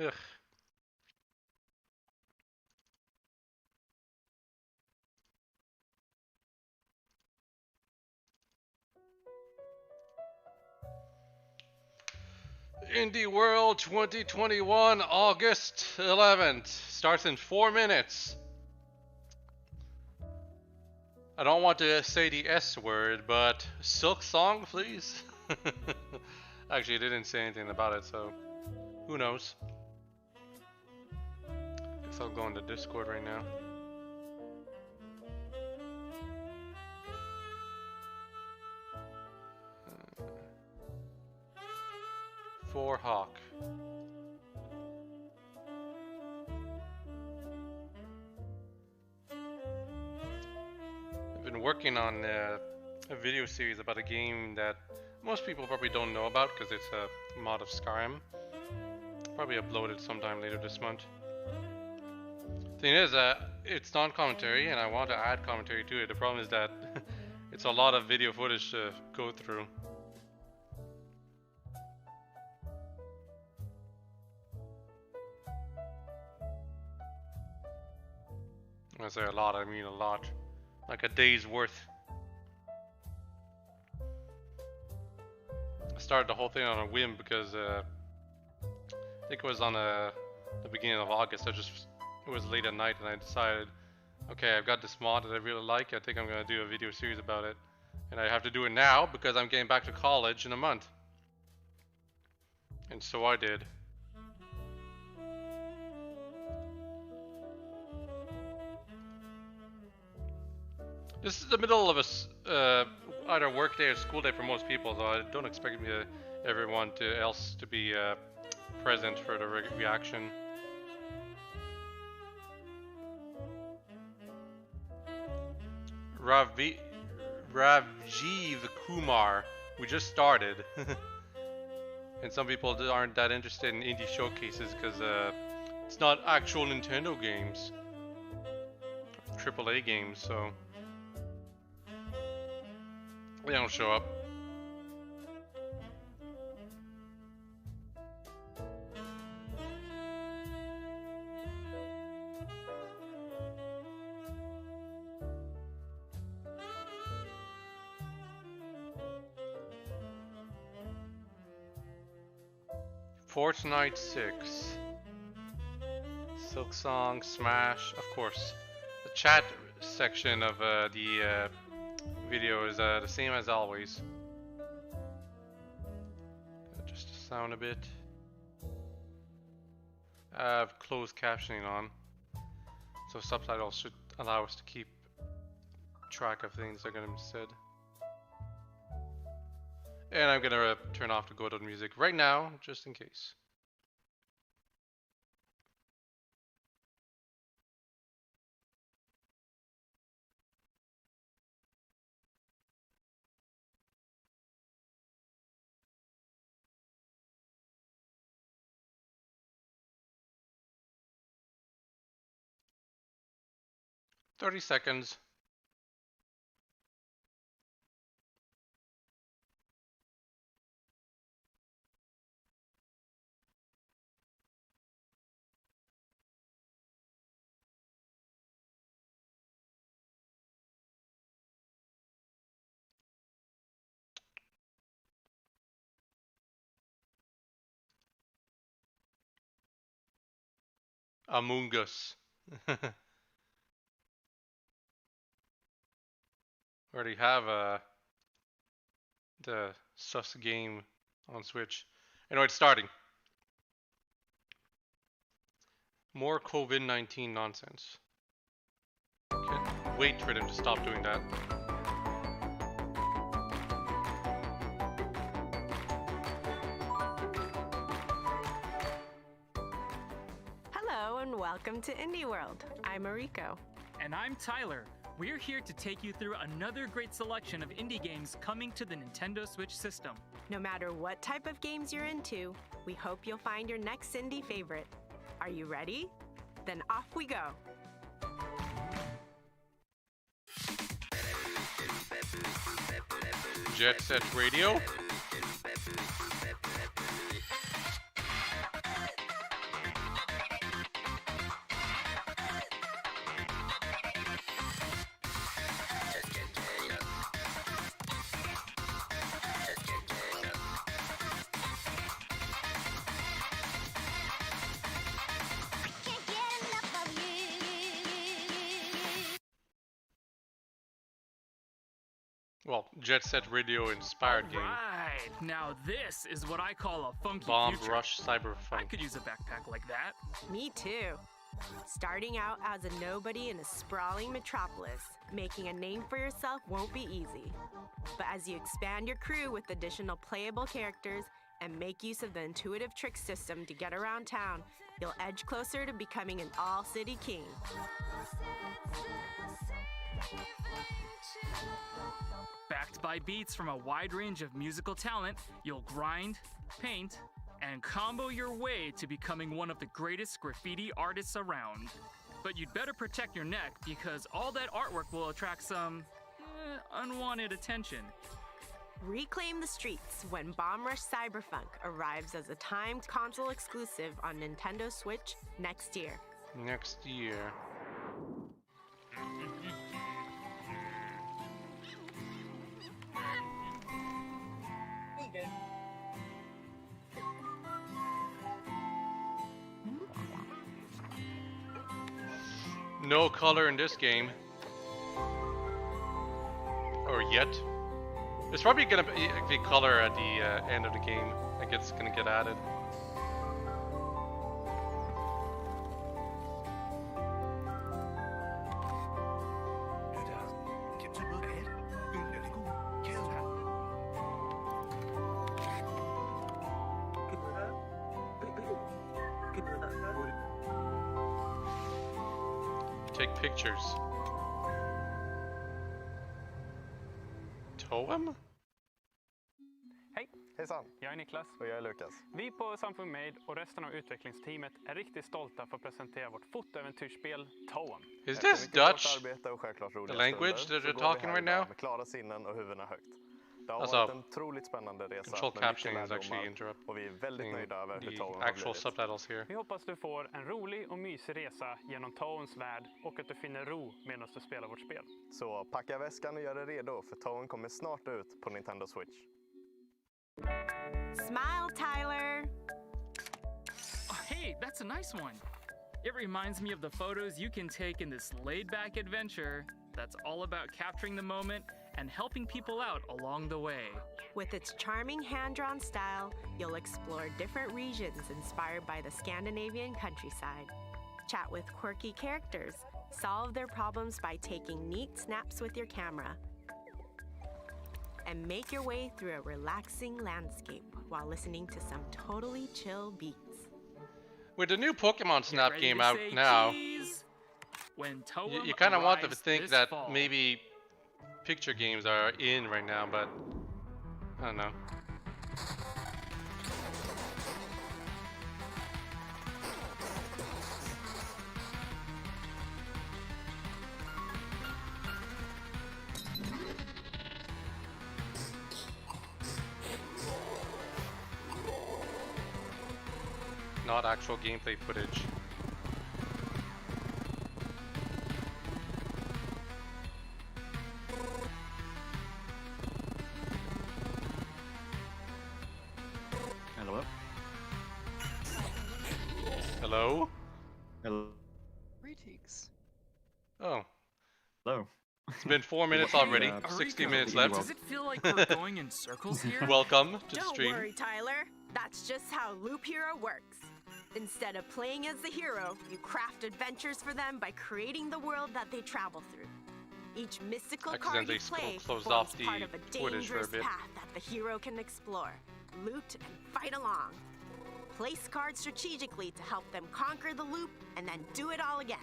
Ugh. Indie World 2021, August 11th. Starts in 4 minutes. I don't want to say the S word, but Silk Song, please? Actually, it didn't say anything about it, so who knows? Guess I'll go into Discord right now. WhiteHawke. I've been working on a video series about a game that most people probably don't know about because it's a mod of Skyrim. Probably upload it sometime later this month. Thing is, it's non-commentary and I want to add commentary to it. The problem is that it's a lot of video footage to go through. When I say a lot, I mean a lot. Like a day's worth. I started the whole thing on a whim because I think it was on the beginning of August. It was late at night and I decided, okay, I've got this mod that I really like. I think I'm gonna do a video series about it. And I have to do it now because I'm getting back to college in a month. And so I did. This is the middle of a either work day or school day for most people, so I don't expect everyone else to be present for the reaction. Rajiv Kumar, we just started. And some people aren't that interested in indie showcases because it's not actual Nintendo games, AAA games, so they don't show up. Fortnite 6, Silk Song, Smash, of course. The chat section of the video is the same as always. Just the sound a bit. I have closed captioning on, so subtitles should allow us to keep track of things that are going to be said. And I'm gonna turn off the Godot music right now, just in case. "30 seconds. Among Us. Already have the sus game on Switch. Anyway, it's starting. More COVID-19 nonsense. Can't wait for them to stop doing that. Hello and welcome to Indie World. I'm Mariko. And I'm Tyler. We're here to take you through another great selection of indie games coming to the Nintendo Switch system. No matter what type of games you're into, we hope you'll find your next indie favorite. Are you ready? Then off we go. Jet Set Radio. Well, Jet Set Radio inspired game. Right. Now this is what I call a funky Bomb future. Rush I Cyberpunk. could use a backpack like that. Me too. Starting out as a nobody in a sprawling metropolis, making a name for yourself won't be easy. But as you expand your crew with additional playable characters and make use of the intuitive trick system to get around town, you'll edge closer to becoming an all-city king. Backed by beats from a wide range of musical talent, you'll grind, paint, and combo your way to becoming one of the greatest graffiti artists around. But you'd better protect your neck because all that artwork will attract some unwanted attention. Reclaim the streets when Bomb Rush Cyberpunk arrives as a timed console exclusive on Nintendo Switch next year. Next year. No color in this game. Or yet. There's probably gonna be color at the end of the game. Like it's gonna get added. Take pictures. Toem? Hej! Hejsan, Jag är Niklas. och jag är Lukas. Vi på Samfund Made och resten av utvecklingsteamet är riktigt stolta för att presentera vårt fotoäventyrsspel Toem. Is Efter this mycket hårt Dutch? arbete och självklart roliga The language stunder, that så you're går vi talking här right idag now? med klara sinnen och huvudena högt. Det har Alltså, varit en otroligt spännande resa Control med mycket captioning is actually lärdomar och vi är väldigt nöjda över hur the Toem har actual blivit. subtitles here. Vi hoppas du får en rolig och mysig resa genom Toems värld och att du finner ro medan du spelar vårt spel. Så packa väskan och gör dig redo, för Toem kommer snart ut på Nintendo Switch. Smile, Tyler! Oh, hey, that's a nice one. It reminds me of the photos you can take in this laid-back adventure that's all about capturing the moment and helping people out along the way. With its charming hand-drawn style, you'll explore different regions inspired by the Scandinavian countryside. Chat with quirky characters, solve their problems by taking neat snaps with your camera, and make your way through a relaxing landscape while listening to some totally chill beats. With the new Pokemon Snap Ready game to out say now, cheese? When Toem you kind of want to arrives think this that fall. maybe picture games are in right now, but I don't know. Not actual gameplay footage. Hello. Hello? Hello. Greetings. Oh, Hello. it's been 4 minutes already. Yeah. 60 Ariko, minutes You're left. Does it feel like we're going in circles here? Welcome to the Don't stream. worry, Tyler. That's just how Loop Hero works. Instead of playing as the hero, you craft adventures for them by creating the world that they travel through. Each mystical card you Accidentally play closed forms off the part of a footage for a dangerous bit. path that the hero can explore, loot, and fight along. Place cards strategically to help them conquer the loop and then do it all again.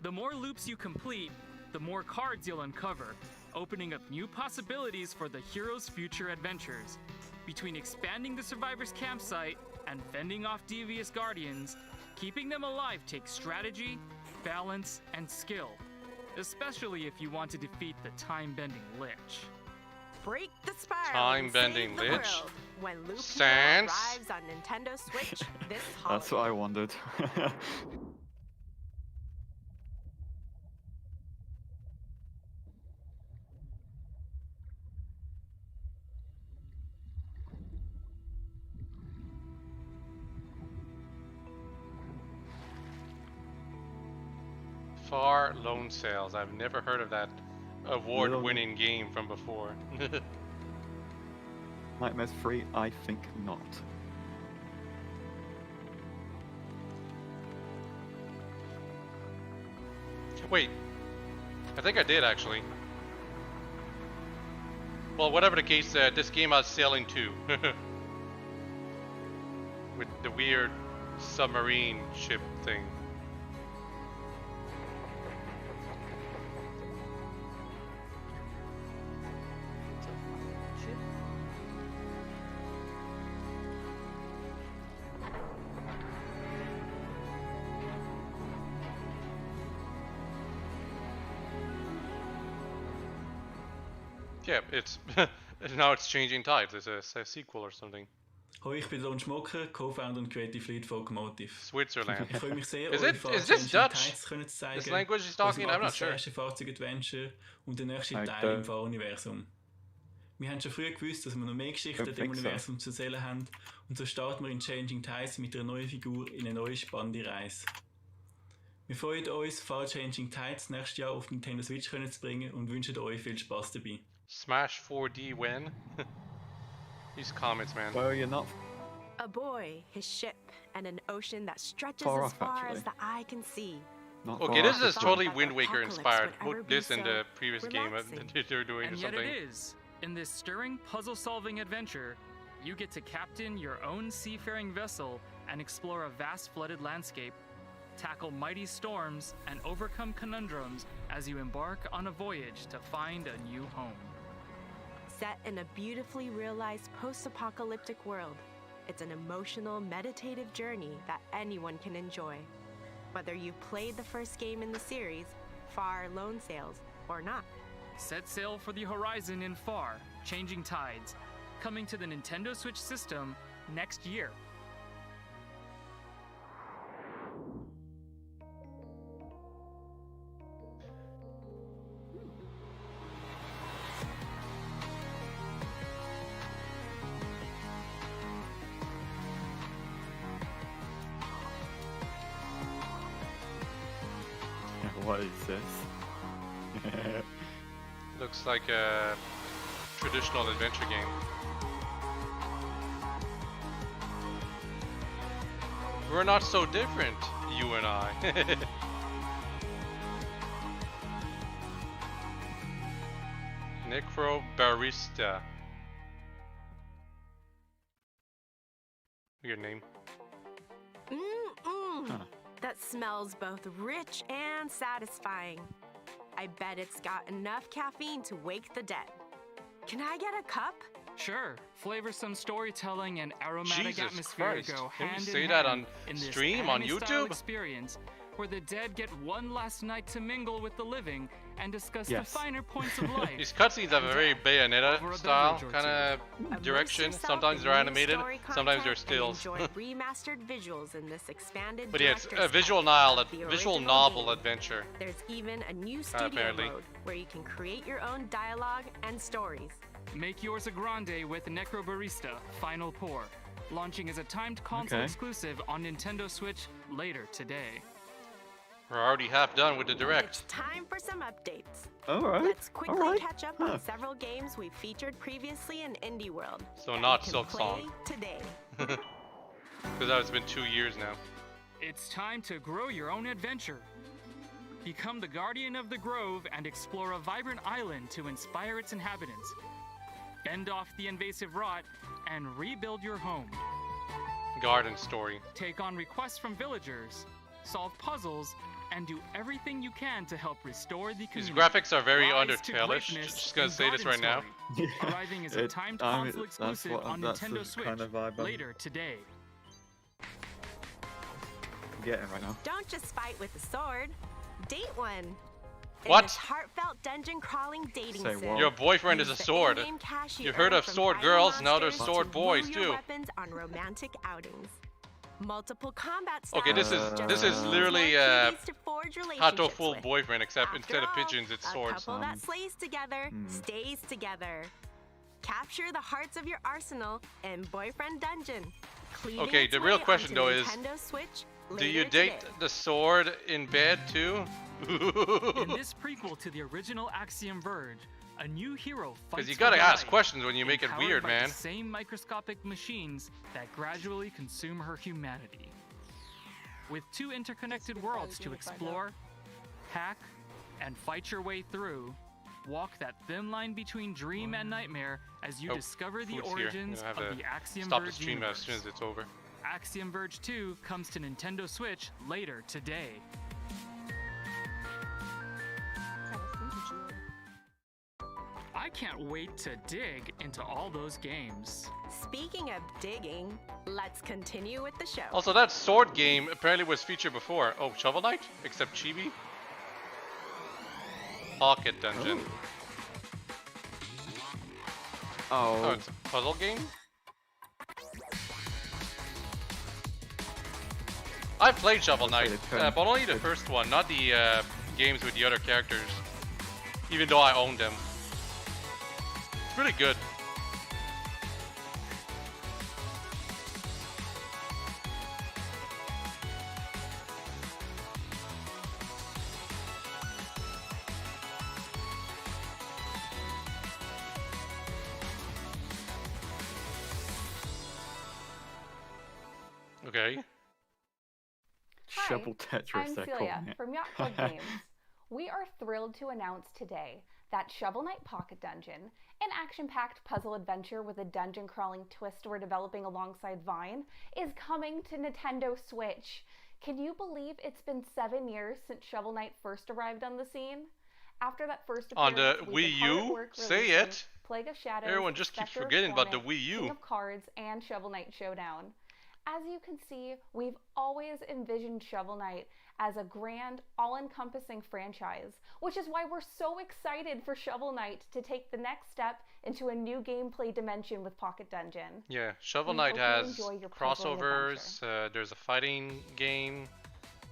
The more loops you complete, the more cards you'll uncover, opening up new possibilities for the hero's future adventures. Between expanding the survivor's campsite and fending off devious guardians, keeping them alive takes strategy, balance, and skill, especially if you want to defeat the time-bending lich. Break the spiral Time-bending and save the lich. world when Loop Hero Sans. arrives on Nintendo Switch this holiday. That's what I wondered. Far loan sales. I've never heard of that award-winning game from before. Nightmares 3? I think not. Wait, I think I did actually. Well, whatever the case, this game I was sailing too. With the weird submarine ship thing. Shit. Yeah, it's now it's changing tides. It's a sequel or something. Hoi, ich bin Lon Schmucker, Co-Founder und Creative Lead von Motive. Switzerland. Ich freue mich sehr, Is euch is this Dutch? Tides können zu zeigen. This language is talking? I'm not sure. Das Fahrzeug-Adventure und der nächste I Teil im don't- Fahruniversum. Wir haben schon früh gewusst, dass wir noch mehr Geschichten Don't im think so. Universum zu erzählen haben und so starten wir in Changing Tides mit einer neuen Figur in eine neue spannende Reise. Wir freuen uns, Fall Changing Tides nächstes Jahr auf Nintendo Switch können zu bringen und wünschen euch viel Spaß dabei. Smash 4D when? These comments, man. Well, you're not A boy, his ship, and an ocean that stretches Far as off, far actually. as the eye can see. not Okay, far this off is at totally That Wind Waker apocalypse inspired. would ever Put this be in the so previous game relaxing. they're doing or And yet something. it is. In this stirring puzzle-solving adventure, you get to captain your own seafaring vessel and explore a vast flooded landscape, tackle mighty storms, and overcome conundrums as you embark on a voyage to find a new home. Set in a beautifully realized post-apocalyptic world, it's an emotional, meditative journey that anyone can enjoy. Whether you've played the first game in the series, Far Lone Sails, or not. Set sail for the horizon in Far, Changing Tides, coming to the Nintendo Switch system next year. What is this? Looks like a traditional adventure game. We're not so different, you and I. Necro Barista. Weird name. Mm-mm. Huh. That smells both rich and satisfying. I bet it's got enough caffeine to wake the dead. Can I get a cup? Sure, flavor some storytelling and aromatic Jesus atmosphere Christ. go Can you hand say in that hand on in this stream, on anime-style YouTube? experience where the dead get one last night to mingle with the living and discuss Yes. the finer points of life. These cutscenes have a very Bayonetta Over a style beverage or kind Immerse of direction. yourself Sometimes in they're new animated, story sometimes they're content stills. and enjoy remastered visuals in this expanded But yeah, it's director's a visual cut novel, of the visual original novel game. adventure. There's even a new studio Apparently. mode where you can create your own dialogue and stories. Make yours a grande with Necro Barista Final Pour, launching as a timed console Okay. exclusive on Nintendo Switch later today. We're already half done with the direct. It's time for some updates. Alright. Let's quickly Alright. catch up Huh. on several games we've featured previously in Indie World. So that not you can Silk play Song. today. Because that has been 2 years now. It's time to grow your own adventure. Become the guardian of the grove and explore a vibrant island to inspire its inhabitants. Fend off the invasive rot and rebuild your home. Garden story. Take on requests from villagers, solve puzzles, and do everything you can to help restore the These community. graphics are very Rise to Undertale-ish. greatness Just gonna in say this right Garden now. Story, arriving as a timed console that's exclusive what- on that's Nintendo the Switch kind of vibe I'm later today. getting right now. Don't just fight with a sword. Date one. In What? this heartfelt dungeon crawling dating Say sim, what? Your boyfriend is use a the sword. in-game cash You've earn heard of from sword fighting girls, now there's monsters sword to woo boys your too. weapons on romantic outings. Multiple combat Okay, this styles, is just this is more literally cuties to forge Hato relationships full with. boyfriend, except After instead of all, pigeons, it's a swords. couple that slays together Hmm. stays together. Capture the hearts of your arsenal in Boyfriend Dungeon. Cleaving Okay, its the real way question, onto though, is, Nintendo Switch Do you later date today. the sword in bed too? In this prequel to the original Axiom Verge, a new hero fights Because you for gotta her ask life, questions when you make it empowered weird, by man. The same microscopic machines that gradually consume her humanity. With 2 interconnected worlds to explore, hack, and fight your way through, walk that thin line between dream and nightmare as you Oh, discover the food's here. origins I'm of gonna have the to Axiom Stop the Verge stream as universe. soon as it's over. Axiom Verge 2 comes to Nintendo Switch later today. I can't wait to dig into all those games. Speaking of digging, let's continue with the show. Also, that sword game apparently was featured before. Oh, Shovel Knight? Except chibi? Pocket Dungeon. Oh, Oh, it's a puzzle game? I've played Shovel Knight, but only the first one, not the games with the other characters. Even though I own them. It's really good. Okay. Shovel Tetris, I'm they're Celia calling it. from WhiteHawke Games. We are thrilled to announce today that Shovel Knight Pocket Dungeon, an action-packed puzzle adventure with a dungeon-crawling twist we're developing alongside Vine, is coming to Nintendo Switch. Can you believe it's been 7 years since Shovel Knight first arrived on the scene? After that first On appearance, the we've Wii been hard at U? work Say releasing it. Plague of Shadows, Everyone just keeps Spectre of forgetting about the Torment, Wii U. King of Cards, and Shovel Knight Showdown. As you can see, we've always envisioned Shovel Knight as a grand, all-encompassing franchise, which is why we're so excited for Shovel Knight to take the next step into a new gameplay dimension with Pocket Dungeon. Yeah, Shovel We Knight hope you has enjoy your puzzling crossovers, there's a fighting game,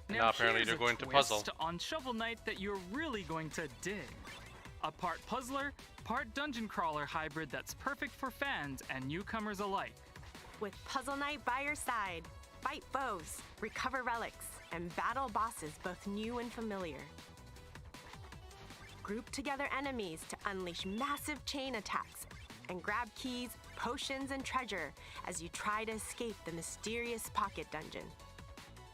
and now Now apparently here's they're a going to twist puzzle. on Shovel Knight that you're really going to dig. A part puzzler, part dungeon crawler hybrid that's perfect for fans and newcomers alike. With Puzzle Knight by your side, fight foes, recover relics, and battle bosses both new and familiar. Group together enemies to unleash massive chain attacks and grab keys, potions, and treasure as you try to escape the mysterious Pocket Dungeon.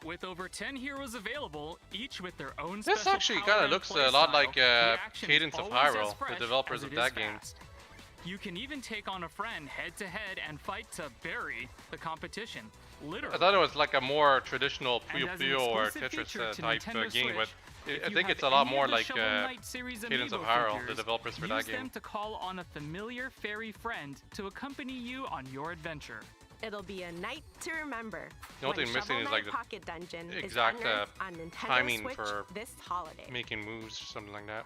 With over 10 heroes available, each with their own This special actually power kinda and looks a playstyle, lot like the action is Cadence of always as Hyrule, the fresh developers as of it that is game. fast. You can even take on a friend head-to-head and fight to bury the competition. Literally. I thought it was like a more traditional And Puyo as an Puyo or exclusive Tetris feature to type Nintendo game, but Switch, I if you think have it's a lot any more of the like Shovel Knight series Cadence of amiibo Hyrule, the figures, developers for that use game. them to call on a familiar fairy friend to accompany you on your adventure. It'll be a night to remember. The only when thing missing Shovel is, Knight like, the Pocket Dungeon exact, is unearthed on Nintendo timing Switch for this holiday. making moves or something like that.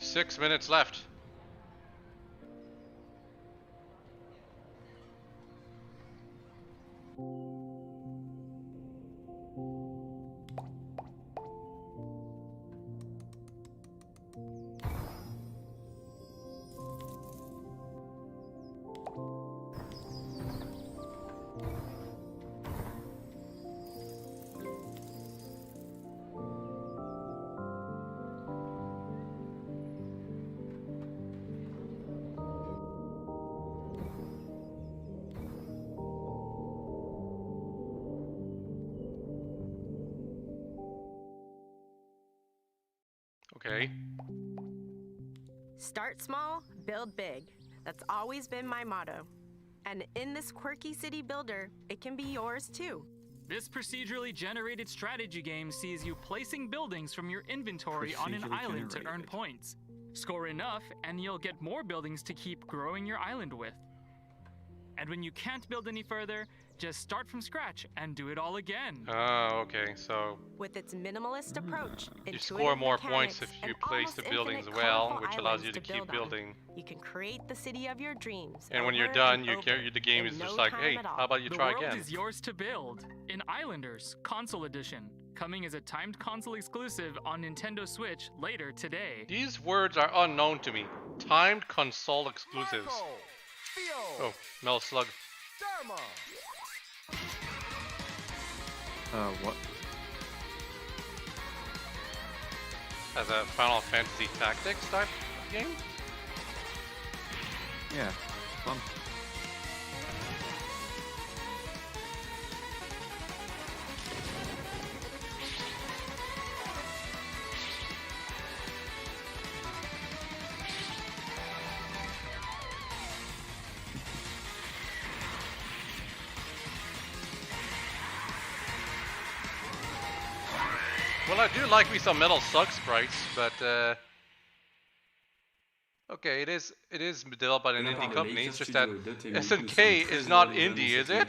6 minutes left. Okay. Start small, build big. That's always been my motto. And in this quirky city builder, it can be yours too. This procedurally generated strategy game sees you placing buildings from your inventory on an Procedurally island to earn generated. points. Score enough, and you'll get more buildings to keep growing your island with. And when you can't build any further, just start from scratch and do it all again. Oh, okay. So With its minimalist approach, you intuitive score more points mechanics, if you and place the almost buildings infinite well, colorful which allows islands you to keep build on, building. you can create the city of your dreams. And when you're over done, and you over the game in is no just like, time hey, at all. how about you The try world again? is yours to build in Islanders Console Edition, coming as a timed console exclusive on Nintendo Switch later today. These words are unknown to me. Timed console exclusives. Oh, Metal Slug. Dharma. What? As a Final Fantasy Tactics type game? Yeah, fun. Well, I do like me some Metal Slug sprites, but okay, it is developed by an indie company. It's just that SNK is not indie, is it?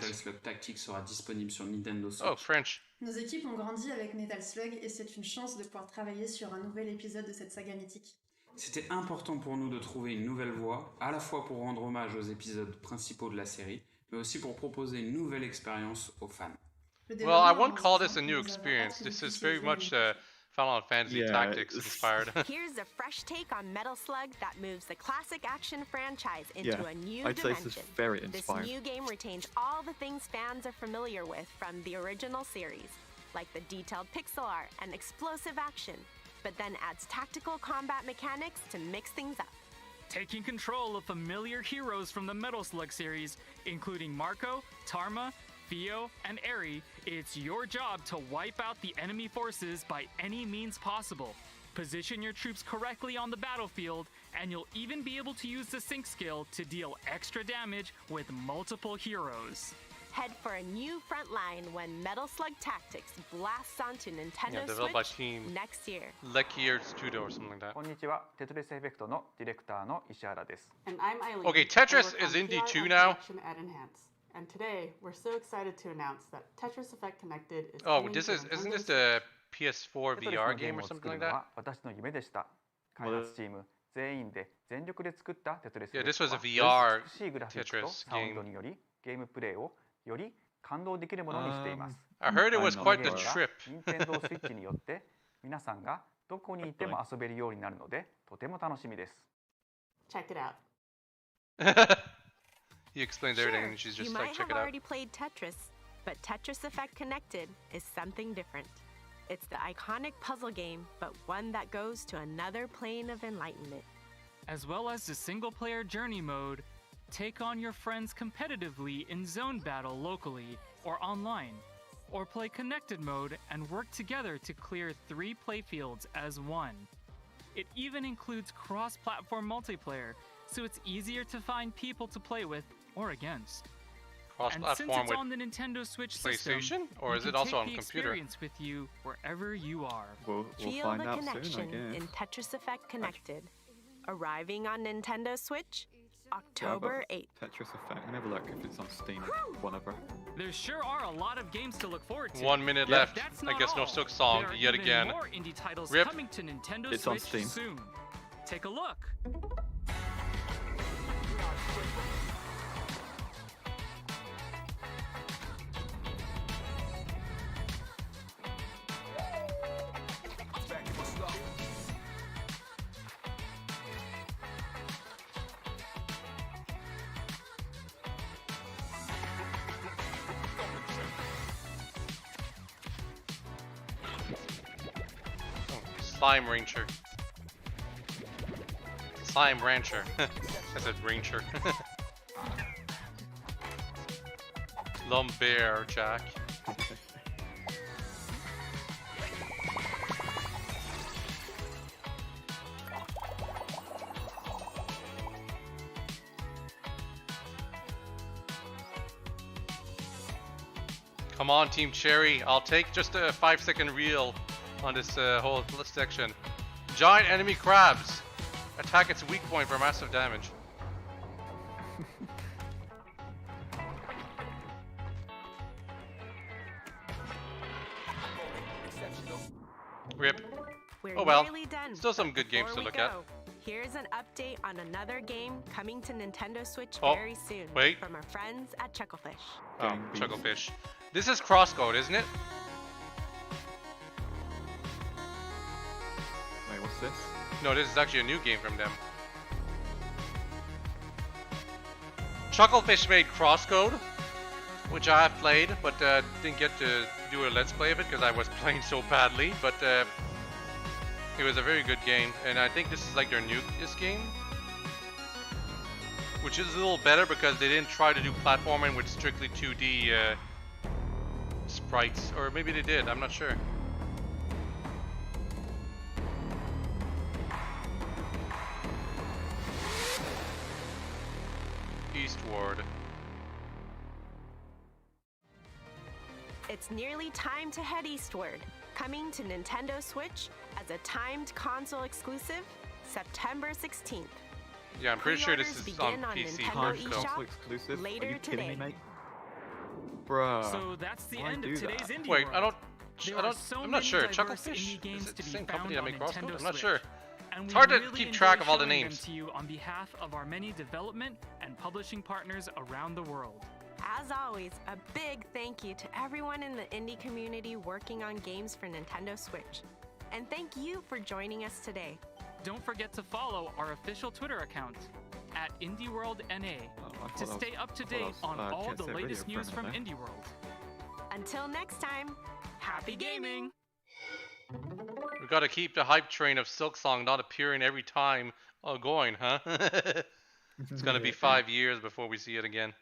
Oh, French. Nos équipes ont grandi avec Metal Slug et c'est une chance de pouvoir travailler sur un nouvel épisode de cette saga mythique. C'était important pour nous de trouver une nouvelle voie, à la fois pour rendre hommage aux épisodes principaux de la série, mais aussi pour proposer une nouvelle expérience aux fans. Well, I won't call this a new experience. This is very much Final Fantasy Tactics inspired. Here's a fresh take on Metal Slug that moves the classic action franchise into a new I'd say dimension. this is very inspired. This new game retains all the things fans are familiar with from the original series, like the detailed pixel art and explosive action, but then adds tactical combat mechanics to mix things up. Taking control of familiar heroes from the Metal Slug series, including Marco, Tarma, Theo, and Eri, it's your job to wipe out the enemy forces by any means possible. Position your troops correctly on the battlefield, and you'll even be able to use the sync skill to deal extra damage with multiple heroes. Head for a new front line when Metal Slug Tactics blasts onto Nintendo developed by Switch Team next year. Lekier Studio or something like that. こんにちは、テトリスエフェクトのディレクターの石原です。 And I'm Eileen. Okay, Tetris is indie too now. At Enhance. And today, we're so excited to announce that Tetris Effect Connected is Oh, coming this to is isn't Nintendo this the PS4 VR game or テトリスのゲームを something 作る like の that? は私の夢でした。開発チーム全員で全力で作ったテトリスエ Yeah, フェ this クト was a は VR 美しいグラフィックと Tetris サウンド game. によりゲームプレイをより感動できるものにしています。 I heard it was I'm quite not the sure. trip. Nintendo Switch によって皆さんがどこにいても遊べるようになるのでとても楽しみです。 Check it out. He explains everything and she's you just might like, check have it out. already played Tetris, but Tetris Effect Connected is something different. It's the iconic puzzle game, but one that goes to another plane of enlightenment. As well as the single-player journey mode, take on your friends competitively in zone battle locally or online, or play connected mode and work together to clear 3 playfields as one. It even includes cross-platform multiplayer, so it's easier to find people to play with or against. And since Cross-platform it's with on the Nintendo Switch PlayStation, system, or you is can it also take on the computer? experience with you wherever you are. We'll Feel find the out soon, I connection guess. in Tetris Effect Connected. Arriving on Nintendo Switch, October 8th. Tetris Effect. Let me have a look if it's on Steam. Whatever. There sure are a lot of games to look forward to. 1 minute But left. that's I not guess no all. Silk Song There are yet even again. more indie titles Rip. coming to Nintendo It's on Switch Steam. soon. Take a look. Slime Rancher. Slime Rancher. I said Rancher. Lumbear Jack. Come on, Team Cherry. I'll take just a 5-second reel on this whole section. Giant enemy crabs. Attack its weak point for massive damage. Rip. We're Oh well. nearly done. Still some good games Before to we look at. go, here's an update on another game coming to Nintendo Switch Oh, very soon wait. from our friends at Chucklefish. Oh, Chucklefish. This is Crosscode, isn't it? Wait, what's this? No, this is actually a new game from them. Chucklefish made Crosscode. which I have played, but didn't get to do a let's play of it because I was playing so badly. But it was a very good game, and I think this is like their newest game, which is a little better because they didn't try to do platforming with strictly 2D sprites, or maybe they did. I'm not sure. Eastward. It's nearly time to head eastward, coming to Nintendo Switch as a timed console exclusive, September 16th. Yeah, I'm pretty sure this is on PC. Nintendo So. eShop exclusive? later Are you kidding today. me, mate? Bruh. So that's the why end do of today's that? Indie Wait, World. I'm not sure. diverse Chucklefish? indie games Is it to the be same company found that make on Crosscode? Nintendo I'm not Switch. sure. And It's we hard to really keep track of all the enjoy showing names. them to you on behalf of our many development and publishing partners around the world. As always, a big thank you to everyone in the indie community working on games for Nintendo Switch. And thank you for joining us today. Don't forget to follow our official Twitter account at IndieWorldNA to stay up to date on all the latest news from Indie World. Until next time, happy gaming! We gotta keep the hype train of Silksong not appearing every time going, huh? It's gonna be 5 years before we see it again.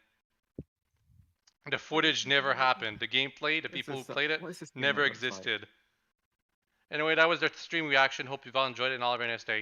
The footage never happened. The gameplay, the people who played it, never existed. Anyway, that was their stream reaction. Hope you've all enjoyed it and all have a nice day.